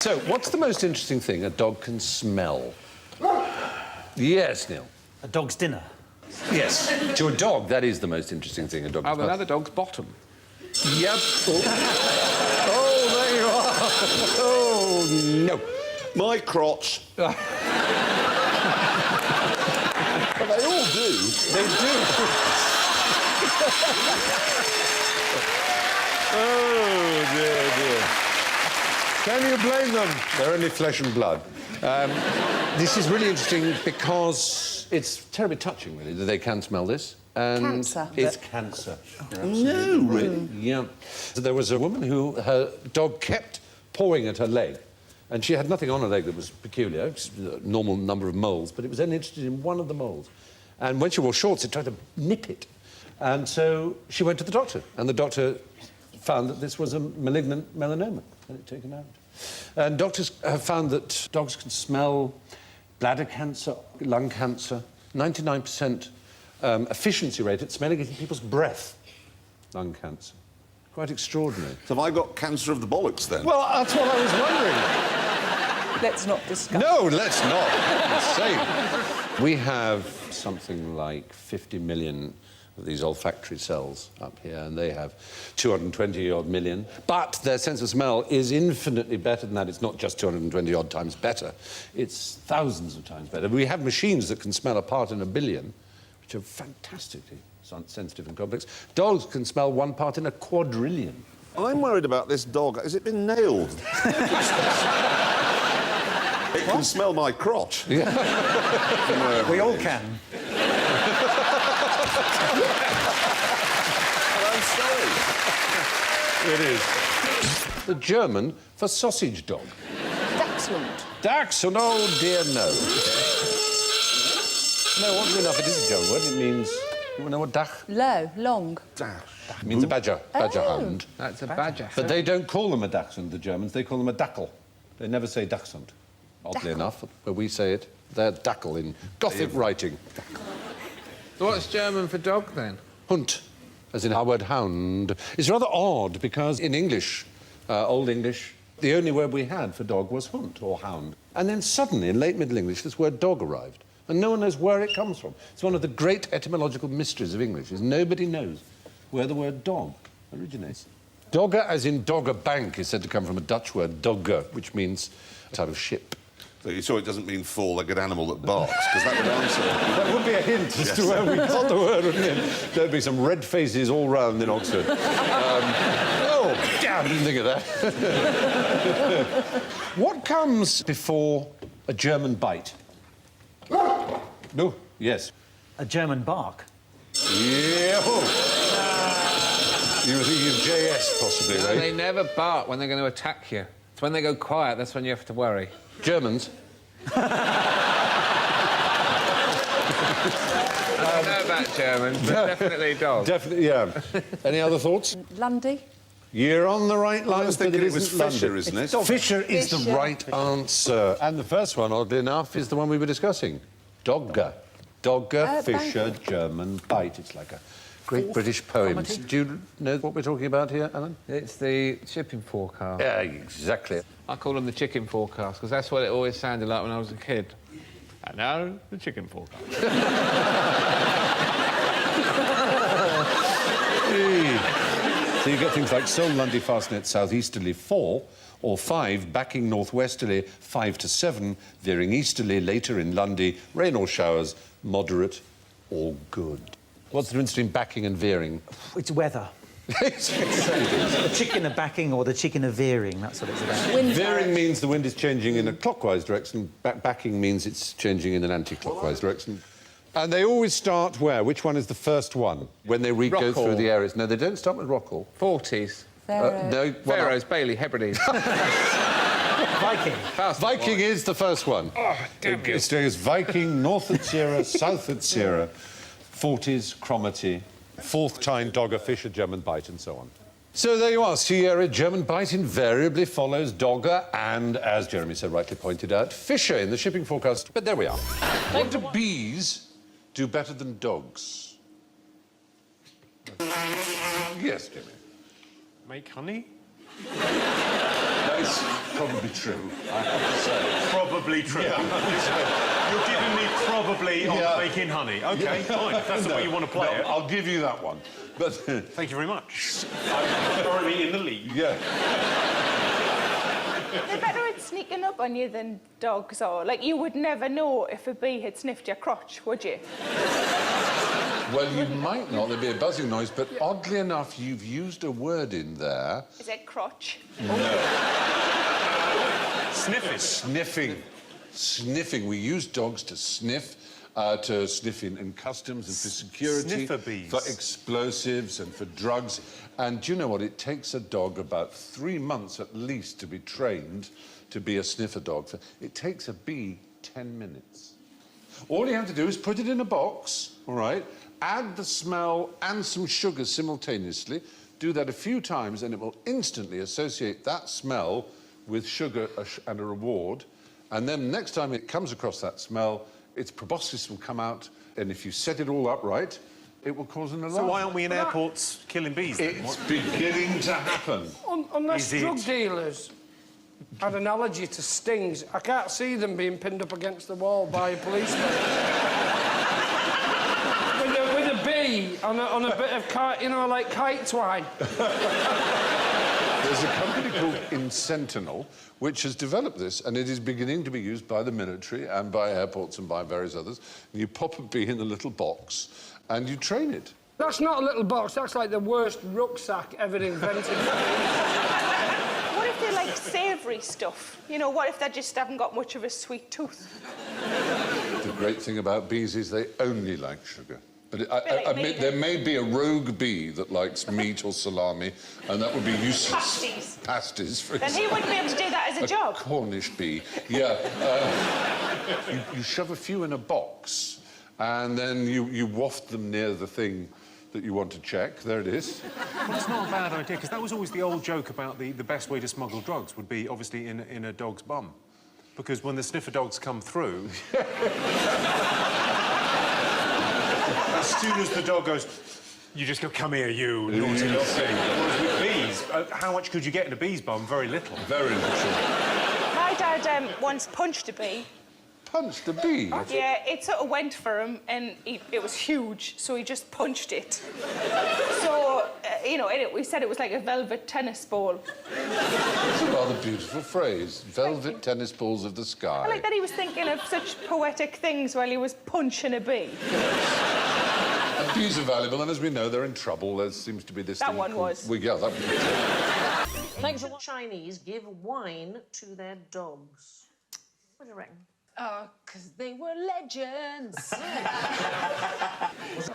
So, what's the most interesting thing a dog can smell? Yes, Neil. A dog's dinner. Yes. To a dog, that is the most interesting thing a dog can smell. Another dog's bottom. Yep. Oh, there you are. Oh, no. My crotch. But they all do. They do. Oh, dear, dear. Can you blame them? They're only flesh and blood. This is really interesting because it's terribly touching, really, that they can smell this. And cancer. It's cancer. No, really? Yeah. So there was a woman who, her dog kept pawing at her leg, and she had nothing on her leg that was peculiar, just a normal number of moles, but it was only interested in one of the moles. And when she wore shorts, it tried to nip it. And so she went to the doctor, and the doctor found that this was a malignant melanoma, and it taken out. And doctors have found that dogs can smell bladder cancer, lung cancer, 99% efficiency rate at smelling it in people's breath, lung cancer. Quite extraordinary. So have I got cancer of the bollocks, then? Well, that's what I was wondering. Let's not discuss. No, let's not. Insane. We have something like 50 million of these olfactory cells up here, and they have 220-odd million. But their sense of smell is infinitely better than that. It's not just 220-odd times better. It's thousands of times better. We have machines that can smell a part in a billion, which are fantastically sensitive and complex. Dogs can smell one part in a quadrillion. I'm worried about this dog. Has it been nailed? It can smell my crotch. Yeah. We all can. I'm sorry. It is. The German for sausage dog. Dachshund. Dachshund, oh dear, no. No, oddly enough, it is a German word. It means... You know what dach? Low, long. It means a badger hound. That's a badger. But they don't call them a dachshund, the Germans. They call them a dackel. They never say dachshund. Oddly enough, where we say it, they're dackel in Gothic writing. So what's German for dog, then? Hund, as in our word hound. It's rather odd, because in English, Old English, the only word we had for dog was hund, or hound. And then suddenly, in late Middle English, this word dog arrived. And no one knows where it comes from. It's one of the great etymological mysteries of English, is nobody knows where the word dog originates. Dogger, as in dogger bank, is said to come from a Dutch word, dogger, which means a type of ship. So you sure it doesn't mean four-legged animal that barks, because that would answer. That would be a hint as to where we got the word, wouldn't it? There'd be some red faces all round in Oxford. Oh, damn, I didn't think of that. What comes before a German bite? No, yes. A German bark. Yeah. You were thinking of JS, possibly, No, right? they never bark when they're going to attack you. It's when they go quiet, that's when you have to worry. Germans? I don't know about Germans, but definitely dogs. Definitely, yeah. Any other thoughts? Lundy. You're on the right line. I was thinking it was Fisher, isn't it? Fisher is the Fisher. right answer. And the first one, oddly enough, is the one we were discussing. Dogger. Dogger, Fisher, German bite. It's like a great British poem. comedy. Do you know what we're talking about here, Alan? It's the shipping forecast. Yeah, exactly. I call them the chicken forecast, because that's what it always sounded like when I was a kid. And now, the chicken forecast. So you get things like Seoul, Lundy, Fastnet, southeasterly 4, or 5, backing northwesterly 5 to 7, veering easterly later in Lundy, rain or showers, moderate or good. What's the difference between backing and veering? It's weather. The chicken of backing or the chicken of veering, that's what it's about. Wind Veering means the wind is changing in a clockwise direction. Backing means it's changing in an anti-clockwise direction. And they always start where? Which one is the first one? When they go Rockall. through the areas. No, they don't start with Rockall. 40s. No, Faroes, Bailey, Hebrides. Viking. Viking is the first one. Oh, damn you. It goes Viking, north at Sierra, south at Sierra, 40s, Cromarty, fourth time Dogger, Fisher, German bite, and so on. So there you are. Sierra, German bite invariably follows Dogger and, as Jeremy so rightly pointed out, Fisher in the shipping forecast. But there we are. What do bees do better than dogs? Yes, Jimmy. Make honey? No, It's probably true, I have to say. Probably true. You're giving me probably on making honey. OK, fine, if that's the way you want to play it. I'll give you that one. But Thank you very much. I'm currently in the lead. yeah. They're better at sneaking up on you than dogs are. Like, you would never know if a bee had sniffed your crotch, would you? Well, you might not. There'd be a buzzing noise, but oddly enough, you've used a word in there. Is it crotch? Sniffing. Sniffing. Sniffing. We use dogs to sniff in customs and for security. Sniffer bees. For explosives and for drugs. And do you know what? It takes a dog about 3 months at least to be trained to be a sniffer dog. It takes a bee 10 minutes. All you have to do is put it in a box, all right, add the smell and some sugar simultaneously, do that a few times, and it will instantly associate that smell with sugar and a reward. And then next time it comes across that smell, its proboscis will come out, and if you set it all up right, it will cause an alarm. So why aren't we in airports killing bees then? It's beginning to happen. Unless Is drug it? dealers had an allergy to stings, I can't see them being pinned up against the wall by a policeman. with a bee on a bit of kite, you know, like kite twine. There's a company called Sentinel which has developed this, and it is beginning to be used by the military and by airports and by various others. You pop a bee in a little box and you train it. That's not a little box, that's like the worst rucksack ever invented. What if they like savoury stuff? You know, what if they just haven't got much of a sweet tooth? The great thing about bees is they only like sugar. But I like admit me. there may be a rogue bee that likes meat or salami, and that would be useless. Pasties. Pasties, for Then he example. wouldn't be able to do that as a job. Cornish bee, yeah. You shove a few in a box, and then you waft them near the thing that you want to check. There it is. Well, it's not a bad idea, because that was always the old joke about the best way to smuggle drugs would be, obviously, in a dog's bum. Because when the sniffer dogs come through... as soon as the dog goes, you just go, come here, you naughty little thing. Whereas with bees, how much could you get in a bee's bum? Very little. Very little. My dad once punched a bee. Punched a bee? Yeah, it sort of went for him, and it was huge, so he just punched it. So, you know, we said it was like a velvet tennis ball. It's a rather beautiful phrase. Velvet tennis balls of the sky. I like that he was thinking of such poetic things while he was punching a bee. And bees are valuable, and as we know, they're in trouble. There seems to be this That thing one called- was. Yeah, that was. Thanks for Chinese give wine to their dogs. What do you reckon? Oh, because they were legends.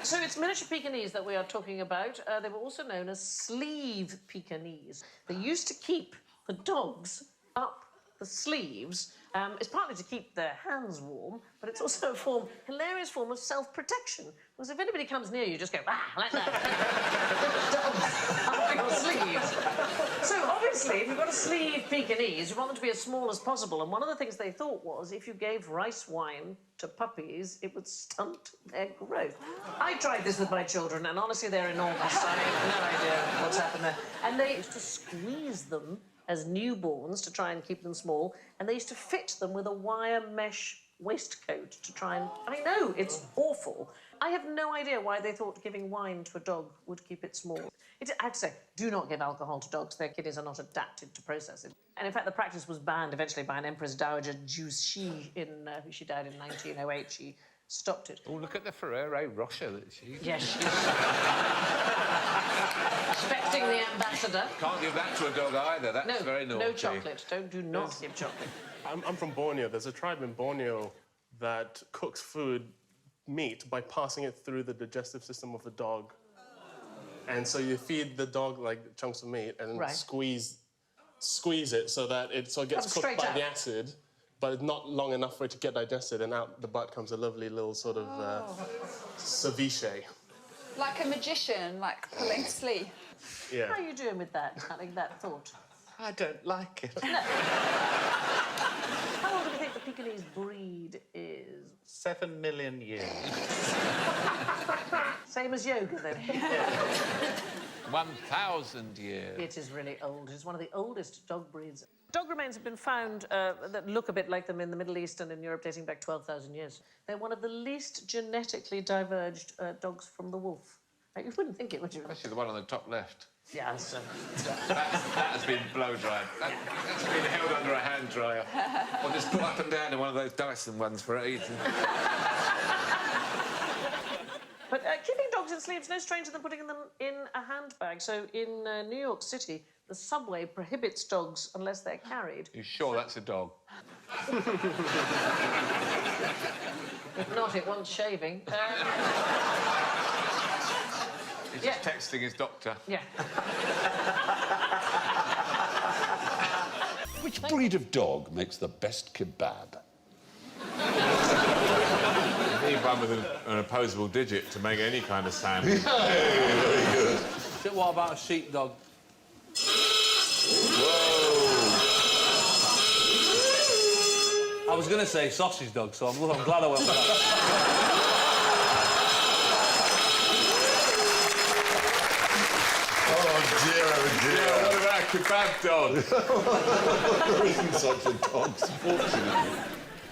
So it's miniature Pekingese that we are talking about. They were also known as sleeve Pekingese. They used to keep the dogs up the sleeves. It's partly to keep their hands warm, but it's also a hilarious form of self-protection. Because if anybody comes near you, just go, like that. Dogs up your sleeves. So obviously, if you've got a sleeve Pekingese, you want them to be as small as possible. And one of the things they thought was if you gave rice wine to puppies, it would stunt their growth. I tried this with my children, and honestly, they're enormous. I have no idea what's happened there. And they used to squeeze them as newborns to try and keep them small, and they used to fit them with a wire mesh waistcoat to try and... I know, it's awful. I have no idea why they thought giving wine to a dog would keep it small. I have to say, do not give alcohol to dogs. Their kidneys are not adapted to process it. And in fact, the practice was banned eventually by an Empress Dowager Ju Shi, she died in 1908. She stopped it. Oh, look at the Ferrero Rocher that she... Yes, she... Respecting the ambassador. Can't give that to a dog either. That's very naughty. No chocolate. Do not give chocolate. I'm from Borneo. There's a tribe in Borneo that cooks meat by passing it through the digestive system of the dog. And so you feed the dog like chunks of meat and then squeeze it so that it gets cooked by the acid, but it's not long enough for it to get digested, and out the butt comes a lovely little sort of ceviche. Like a magician, like pulling sleeve. Yeah. How are you doing with that, having that thought? I don't like it. How old do you think the Pekingese breed is? 7 million years. Same as yoga, then. 1,000 years. It is really old. It's one of the oldest dog breeds. Dog remains have been found that look a bit like them in the Middle East and in Europe dating back 12,000 years. They're one of the least genetically diverged dogs from the wolf. You wouldn't think it, would you? Especially the one on the top left. Yeah, so... that has been blow-dried. That's been held under a hand dryer. Or just put up and down in one of those Dyson ones for eating. But keeping dogs in sleeves, no stranger than putting them in a handbag. So in New York City, the subway prohibits dogs unless they're carried. You sure that's a dog? If not, it wants shaving. He's just texting his doctor. Yeah. Which breed of dog makes the best kebab? You need one with an opposable digit to make any kind of sandwich. Very good. What about a sheepdog? Whoa! I was going to say sausage dog, so I'm glad I went with that. Oh dear. Yeah, what about a kebab dog? There isn't such a dog, fortunately.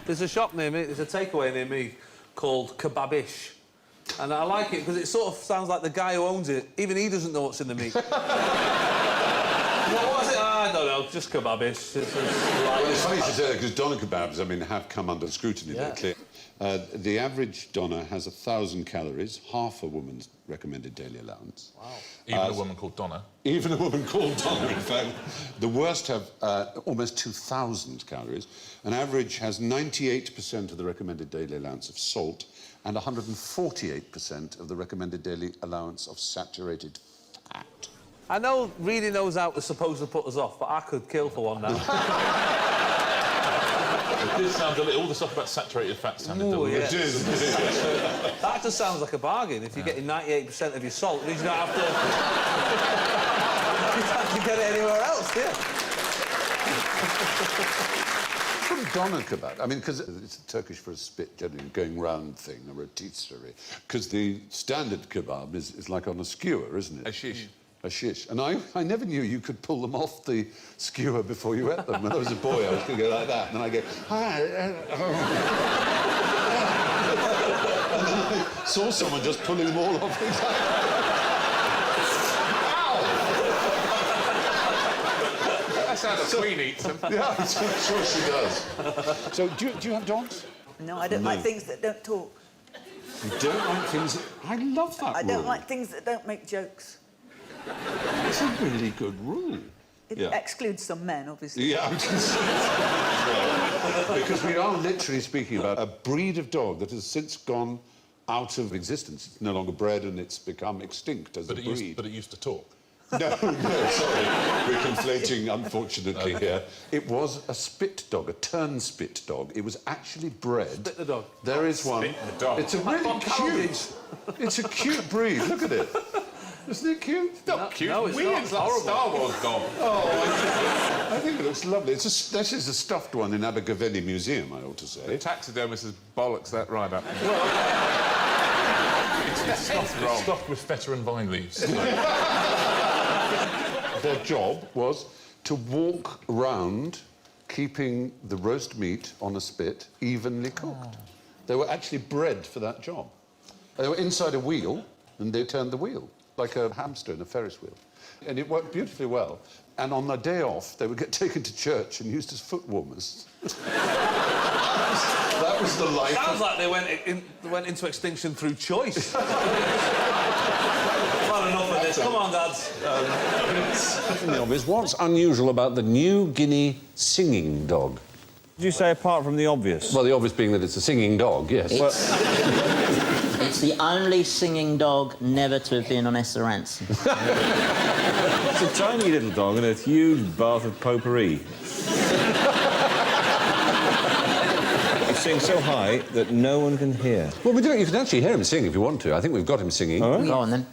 There's a shop near me, there's a takeaway near me called Kebabish. And I like it because it sort of sounds like the guy who owns it, even he doesn't know what's in the meat. What was it? I don't know, just Kebabish. It's funny you should say that because doner kebabs, I mean, have come under scrutiny lately. The average doner has 1,000 calories, half a woman's recommended daily allowance. Wow. Even a woman called Donna? Even a woman called Donna, in fact. The worst have almost 2,000 calories. An average has 98% of the recommended daily allowance of salt and 148% of the recommended daily allowance of saturated fat. I know reading those out is supposed to put us off, but I could kill for one now. It did sound a little... All the stuff about saturated fat sounded delicious. It is. That just sounds like a bargain. If you're getting 98% of your salt, it means you don't have to... you don't have to get it anywhere else, do you? Doner kebab. I mean, because it's Turkish for a spit, generally, going round thing, a rotisserie. Because the standard kebab is like on a skewer, isn't it? A shish. A shish. And I never knew you could pull them off the skewer before you ate them. When I was a boy, I was going to go like that, and then I go, hi. And then I saw someone just pulling them all off. That's how the Queen eats them. Yeah, I'm sure she does. So, do you have dogs? No, I don't like things that don't talk. You don't like things that... I love that I don't rule. like things that don't make jokes. It's a really good rule. It excludes some men, obviously. Yeah, I'm just... Because we are literally speaking about a breed of dog that has since gone out of existence. It's no longer bred and it's become extinct as a breed. But it used to talk. No, sorry. We're conflating, unfortunately, here. It was a spit dog, a turnspit dog. It was actually bred... Spit the dog. There is one. Spit the dog. It's a really cute... It's a cute breed. Look at it. Isn't it cute? It's not cute. No, it's weird. not. It's like a Star Wars dog. Oh, I think it looks lovely. This is a stuffed one in Abergavenny Museum, I ought to say. The taxidermist has bollocks that right up. It's stuffed with feta and vine leaves. Their job was to walk round keeping the roast meat on a spit evenly cooked. They were actually bred for that job. They were inside a wheel, and they turned the wheel, like a hamster in a Ferris wheel. And it worked beautifully well. And on their day off, they would get taken to church and used as foot warmers. That was the life. Sounds like they went into extinction through choice. Not enough of this. Come on, dads. What's unusual about the New Guinea singing dog? Did you say apart from the obvious? Well, the obvious being that it's a singing dog, yes. It's the only singing dog never to have been on Esther Ransom. It's a tiny little dog and a huge bath of potpourri. He sings so high that no one can hear. Well, we do. You can actually hear him sing if you want to. I think we've got him singing. All right. Go on, then.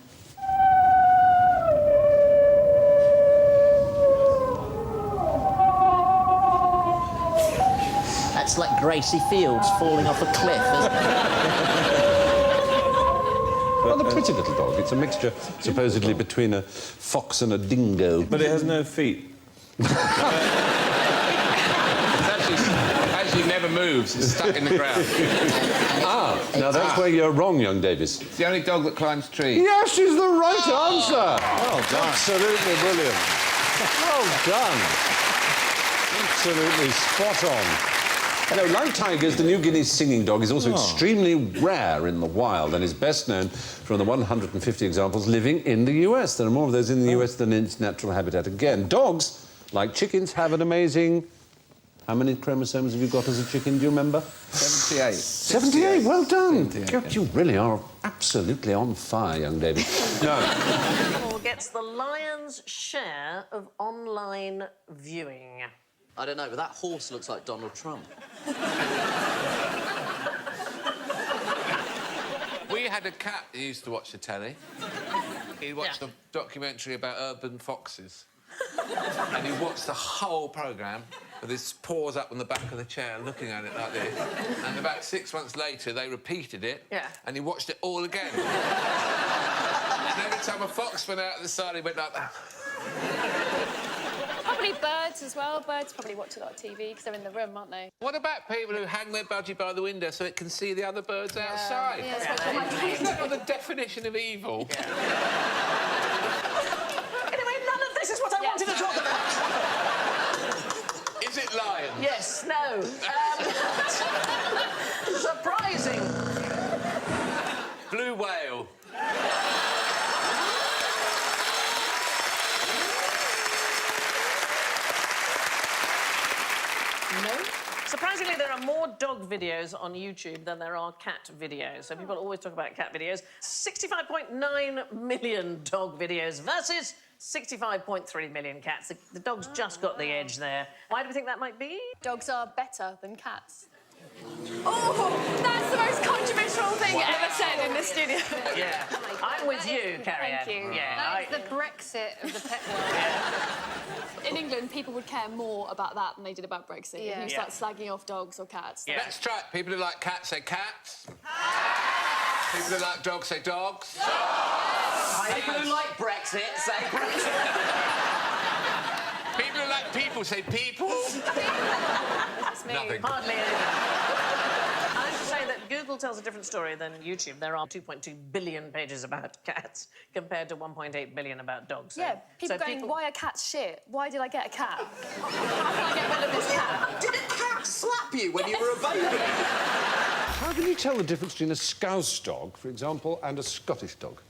That's like Gracie Fields falling off a cliff, isn't it? Well, a pretty little dog. It's a mixture, supposedly, between a fox and a dingo. But it has no feet. actually never moves. It's stuck in the ground. Now that's where you're wrong, young Davis. It's the only dog that climbs trees. Yes is the right answer. Well done. Absolutely brilliant. Well done. Absolutely spot on. Like tigers, the New Guinea singing dog is also extremely rare in the wild and is best known from the 150 examples living in the US. There are more of those in the US than in its natural habitat. Again, dogs, like chickens, have an amazing... How many chromosomes have you got as a chicken, do you remember? 78. 78, well done. 78, God, you really are absolutely on fire, young David. Who gets the lion's share of online viewing? I don't know, but that horse looks like Donald Trump. We had a cat who used to watch the telly. He watched a documentary about urban foxes. And he watched the whole programme with his paws up on the back of the chair looking at it like this. And about 6 months later, they repeated it. Yeah. And he watched it all again. And every time a fox went out of the side, he went like that. Probably birds as well. Birds probably watch a lot of TV because they're in the room, aren't they? What about people who hang their budgie by the window so it can see the other birds outside? Is that not the definition of evil? Anyway, none of this is what I wanted to talk about. Is it lions? Yes, no. Surprising. Blue whale. No. Surprisingly, there are more dog videos on YouTube than there are cat videos. So people always talk about cat videos. 65.9 million dog videos versus 65.3 million cats. The dog's just got the edge there. Why do we think that might be? Dogs are better than cats. Oh, that's the most controversial thing ever said in this studio. Yeah. I'm with you, Carrie-Anne. Thank you. Yeah, That is the Brexit of the pet world. In England, people would care more about that than they did about Brexit. Yeah. If you start slagging off dogs or cats. Yeah. Let's try it. People who like cats say cats. People who like dogs say dogs. People who like Brexit say Brexit. People who like people say people. That's me. Nothing. Hardly anything. I have to say that Google tells a different story than YouTube. There are 2.2 billion pages about cats compared to 1.8 billion about dogs. Yeah, people going, why are cats shit? Why did I get a cat? How can I get rid of this cat? Did a cat slap you when you were a baby? How can you tell the difference between a Scouse dog, for example, and a Scottish dog?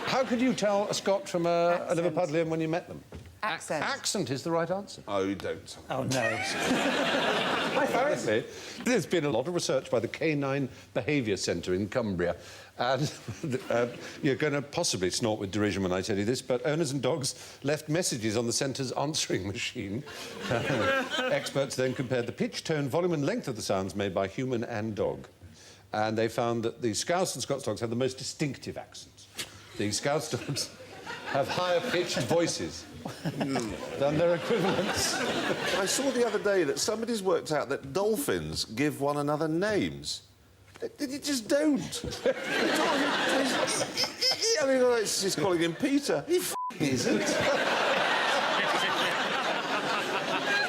How could you tell a Scot from a Liverpudlian when you met them? Accent. Accent is the right answer. Oh, you don't. Oh, no. Apparently, there's been a lot of research by the Canine Behaviour Centre in Cumbria, and you're going to possibly snort with derision when I tell you this, but owners and dogs left messages on the centre's answering machine. Experts then compared the pitch, tone, volume and length of the sounds made by human and dog. And they found that the Scouse and Scots dogs have the most distinctive accents. The Scouse dogs have higher-pitched voices than their equivalents. I saw the other day that somebody's worked out that dolphins give one another names. You just don't. I mean, it's just calling him Peter. He isn't.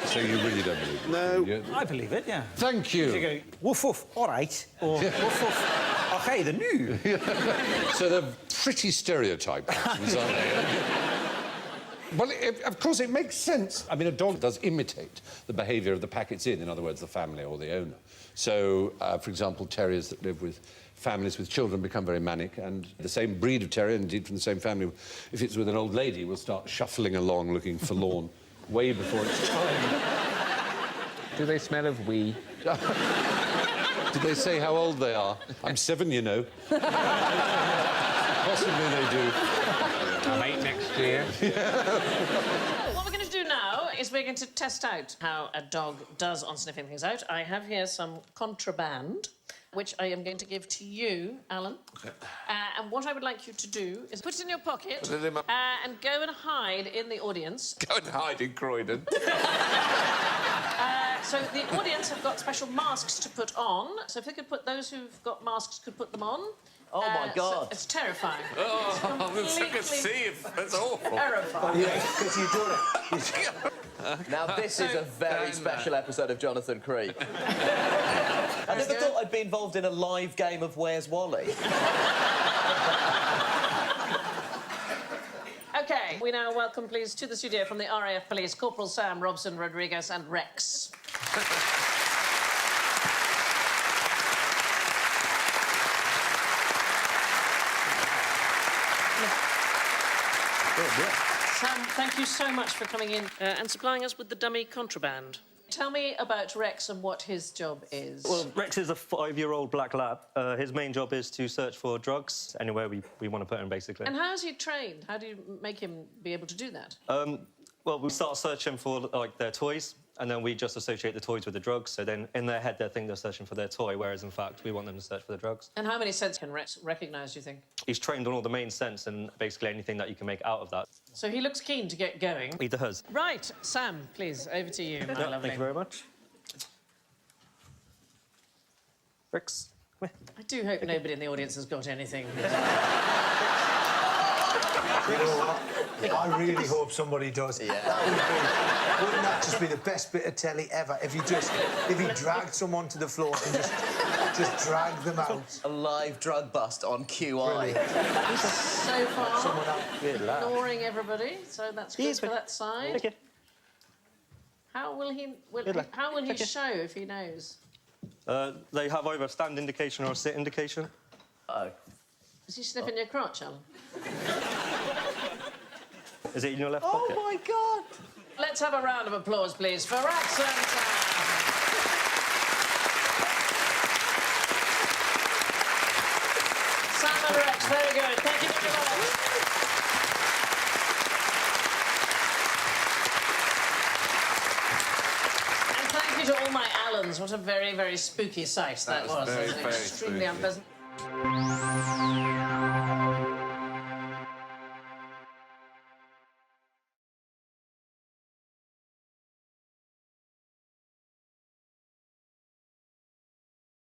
So you really don't believe it? No. I believe it, yeah. Thank you. You go, woof woof, all right, or woof woof, okay, the new. So they're pretty stereotyped accents, aren't they? Well, of course, it makes sense. I mean, a dog does imitate the behaviour of the pack it's in other words, the family or the owner. So, for example, terriers that live with families with children become very manic, and the same breed of terrier, indeed from the same family, if it's with an old lady, will start shuffling along looking forlorn way before it's time. Do they smell of wee? Did they say how old they are? I'm 7, you know. Possibly they do. I'm 8 next year. What we're going to do now is we're going to test out how a dog does on sniffing things out. I have here some contraband, which I am going to give to you, Alan. Okay. And what I would like you to do is put it in your pocket Put it in my... and go and hide in the audience. Go and hide in Croydon. So the audience have got special masks to put on. So if they could put those who've got masks could put them on. Oh, my God. So it's terrifying. Oh, I'm sick of seeing. That's awful. Terrifying. Because you do it. Now, this is a very special episode of Jonathan Creek. I never thought I'd be involved in a live game of Where's Wally? OK, we now welcome, please, to the studio from the RAF Police, Corporal Sam Robson Rodriguez and Rex. Sam, thank you so much for coming in and supplying us with the dummy contraband. Tell me about Rex and what his job is. Well, Rex is a 5-year-old black lab. His main job is to search for drugs anywhere we want to put him, basically. And how is he trained? How do you make him be able to do that? Well, we start searching for, like, their toys, and then we just associate the toys with the drugs, so then in their head they think they're searching for their toy, whereas, in fact, we want them to search for the drugs. And how many scents can Rex recognise, do you think? He's trained on all the main scents and basically anything that you can make out of that. So he looks keen to get going. He does. Right, Sam, please, over to you, my lovely. Thank you very much. Rex, come here. I do hope nobody in the audience has got anything. You know what? I really hope somebody does. Yeah. Wouldn't that just be the best bit of telly ever if he dragged someone to the floor and just dragged them out? A live drug bust on QI. So far, ignoring everybody, so that's good for that side. Okay. How will he show if he knows? They have either a stand indication or a sit indication. Oh. Is he sniffing your crotch, Alan? Is it in your left pocket? Oh, my God! Let's have a round of applause, please, for Rex and Sam and Rex, very good. Thank you very much. And thank you to all my Allens. What a very, very spooky sight that was. Very, That was very extremely spooky. unpleasant.